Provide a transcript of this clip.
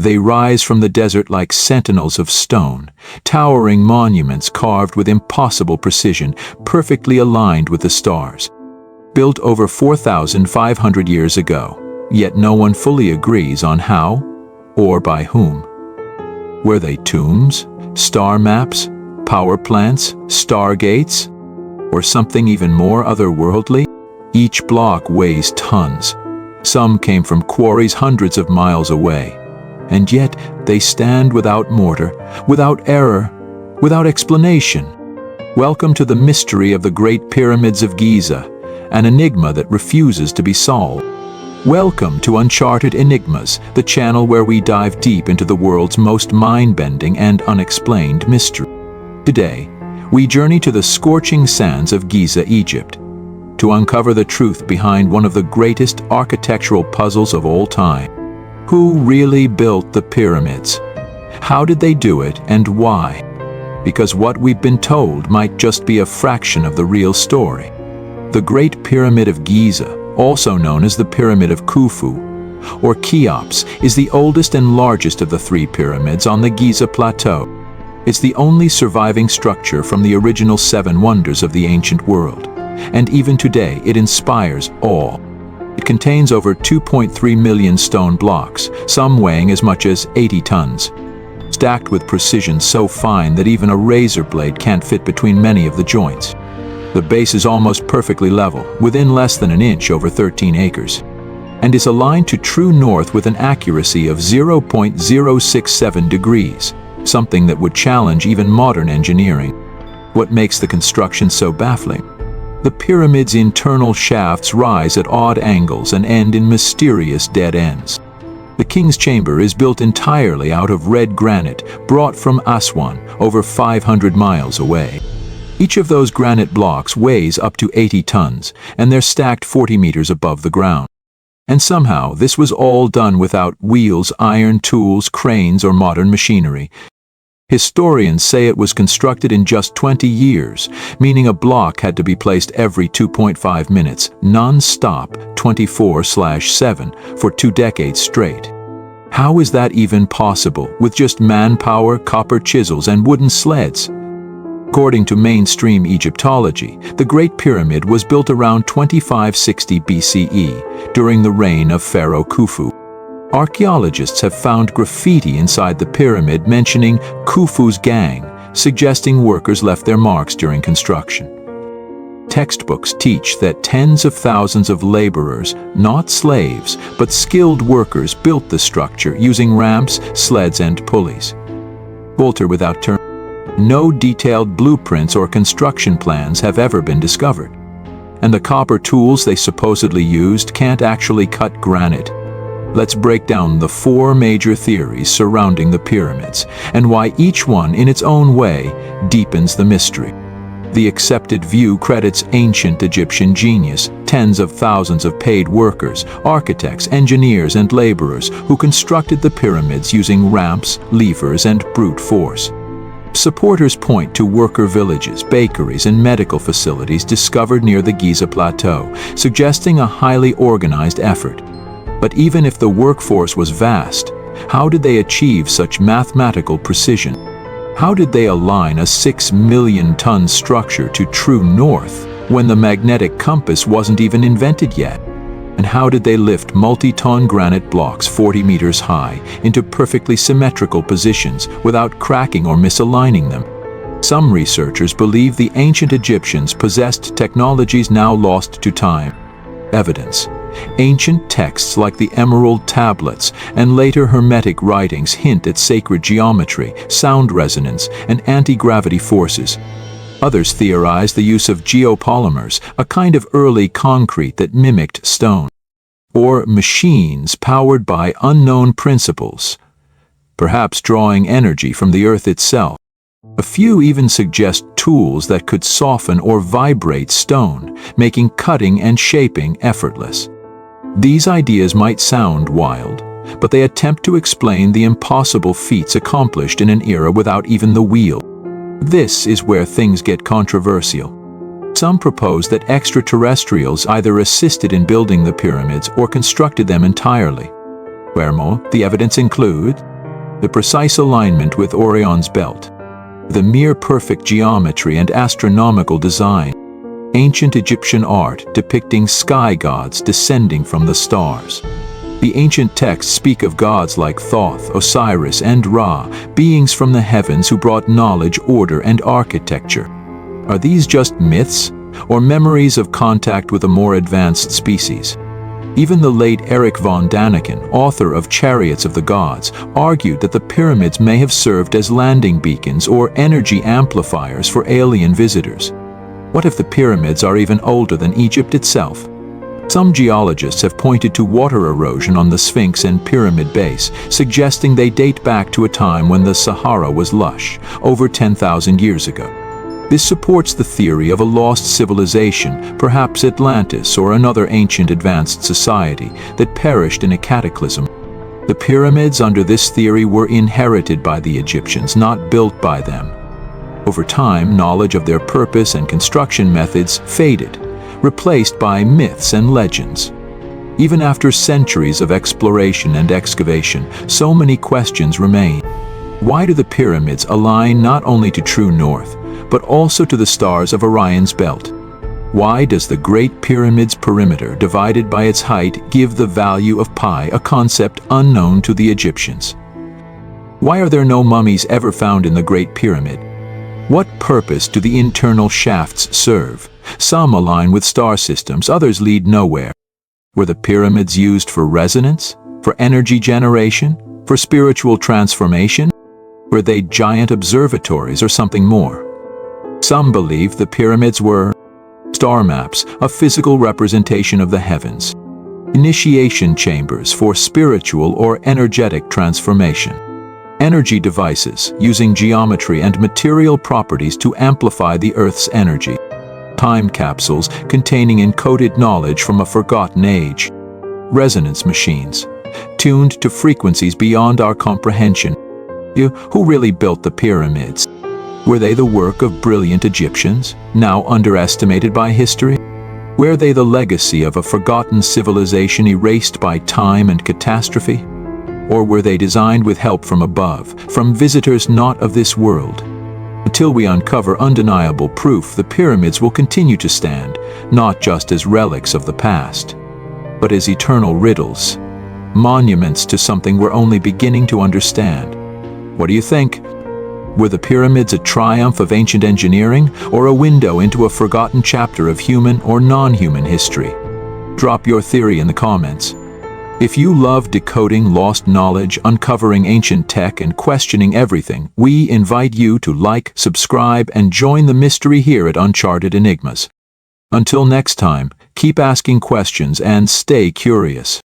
They rise from the desert like sentinels of stone, towering monuments carved with impossible precision, perfectly aligned with the stars. Built over 4,500 years ago, yet no one fully agrees on how or by whom. Were they tombs, star maps, power plants, stargates, or something even more otherworldly? Each block weighs tons. Some came from quarries hundreds of miles away. And yet they stand without mortar, without error, without explanation. Welcome to the mystery of the Great Pyramids of Giza, an enigma that refuses to be solved. Welcome to Uncharted Enigmas, the channel where we dive deep into the world's most mind-bending and unexplained mystery. Today, we journey to the scorching sands of Giza, Egypt, to uncover the truth behind one of the greatest architectural puzzles of all time. Who really built the pyramids? How did they do it, and why? Because what we've been told might just be a fraction of the real story. The Great Pyramid of Giza, also known as the Pyramid of Khufu, or Cheops, is the oldest and largest of the three pyramids on the Giza Plateau. It's the only surviving structure from the original 7 wonders of the ancient world, and even today it inspires awe. It contains over 2.3 million stone blocks, some weighing as much as 80 tons, stacked with precision so fine that even a razor blade can't fit between many of the joints. The base is almost perfectly level, within less than an inch over 13 acres, and is aligned to true north with an accuracy of 0.067 degrees, something that would challenge even modern engineering. What makes the construction so baffling? The pyramid's internal shafts rise at odd angles and end in mysterious dead ends. The king's chamber is built entirely out of red granite brought from Aswan, over 500 miles away. Each of those granite blocks weighs up to 80 tons, and they're stacked 40 meters above the ground. And somehow, this was all done without wheels, iron tools, cranes, or modern machinery. Historians say it was constructed in just 20 years, meaning a block had to be placed every 2.5 minutes, non-stop, 24/7, for 2 decades straight. How is that even possible, with just manpower, copper chisels, and wooden sleds? According to mainstream Egyptology, the Great Pyramid was built around 2560 BCE, during the reign of Pharaoh Khufu. Archaeologists have found graffiti inside the pyramid mentioning Khufu's gang, suggesting workers left their marks during construction. Textbooks teach that tens of thousands of laborers, not slaves, but skilled workers built the structure using ramps, sleds, and pulleys. Bolter without turn. No detailed blueprints or construction plans have ever been discovered. And the copper tools they supposedly used can't actually cut granite. Let's break down the 4 major theories surrounding the pyramids, and why each one in its own way deepens the mystery. The accepted view credits ancient Egyptian genius, tens of thousands of paid workers, architects, engineers, and laborers who constructed the pyramids using ramps, levers, and brute force. Supporters point to worker villages, bakeries, and medical facilities discovered near the Giza Plateau, suggesting a highly organized effort. But even if the workforce was vast, how did they achieve such mathematical precision? How did they align a 6 million-ton structure to true north when the magnetic compass wasn't even invented yet? And how did they lift multi-ton granite blocks 40 meters high into perfectly symmetrical positions without cracking or misaligning them? Some researchers believe the ancient Egyptians possessed technologies now lost to time. Evidence. Ancient texts like the Emerald Tablets and later Hermetic writings hint at sacred geometry, sound resonance, and anti-gravity forces. Others theorize the use of geopolymers, a kind of early concrete that mimicked stone. Or machines powered by unknown principles, perhaps drawing energy from the earth itself. A few even suggest tools that could soften or vibrate stone, making cutting and shaping effortless. These ideas might sound wild, but they attempt to explain the impossible feats accomplished in an era without even the wheel. This is where things get controversial. Some propose that extraterrestrials either assisted in building the pyramids or constructed them entirely. Wherefore, the evidence include the precise alignment with Orion's belt, the near perfect geometry and astronomical design, ancient Egyptian art depicting sky gods descending from the stars. The ancient texts speak of gods like Thoth, Osiris, and Ra, beings from the heavens who brought knowledge, order, and architecture. Are these just myths, or memories of contact with a more advanced species? Even the late Erich von Däniken, author of Chariots of the Gods, argued that the pyramids may have served as landing beacons or energy amplifiers for alien visitors. What if the pyramids are even older than Egypt itself? Some geologists have pointed to water erosion on the Sphinx and pyramid base, suggesting they date back to a time when the Sahara was lush, over 10,000 years ago. This supports the theory of a lost civilization, perhaps Atlantis or another ancient advanced society, that perished in a cataclysm. The pyramids under this theory were inherited by the Egyptians, not built by them. Over time, knowledge of their purpose and construction methods faded, replaced by myths and legends. Even after centuries of exploration and excavation, so many questions remain. Why do the pyramids align not only to true north, but also to the stars of Orion's belt? Why does the Great Pyramid's perimeter, divided by its height, give the value of pi, a concept unknown to the Egyptians? Why are there no mummies ever found in the Great Pyramid? What purpose do the internal shafts serve? Some align with star systems, others lead nowhere. Were the pyramids used for resonance, for energy generation, for spiritual transformation? Were they giant observatories or something more? Some believe the pyramids were star maps, a physical representation of the heavens, initiation chambers for spiritual or energetic transformation, energy devices using geometry and material properties to amplify the Earth's energy, time capsules containing encoded knowledge from a forgotten age, resonance machines, tuned to frequencies beyond our comprehension. Who really built the pyramids? Were they the work of brilliant Egyptians, now underestimated by history? Were they the legacy of a forgotten civilization erased by time and catastrophe? Or were they designed with help from above, from visitors not of this world? Until we uncover undeniable proof, the pyramids will continue to stand, not just as relics of the past, but as eternal riddles, monuments to something we're only beginning to understand. What do you think? Were the pyramids a triumph of ancient engineering, or a window into a forgotten chapter of human or non-human history? Drop your theory in the comments. If you love decoding lost knowledge, uncovering ancient tech, and questioning everything, we invite you to like, subscribe, and join the mystery here at Uncharted Enigmas. Until next time, keep asking questions and stay curious.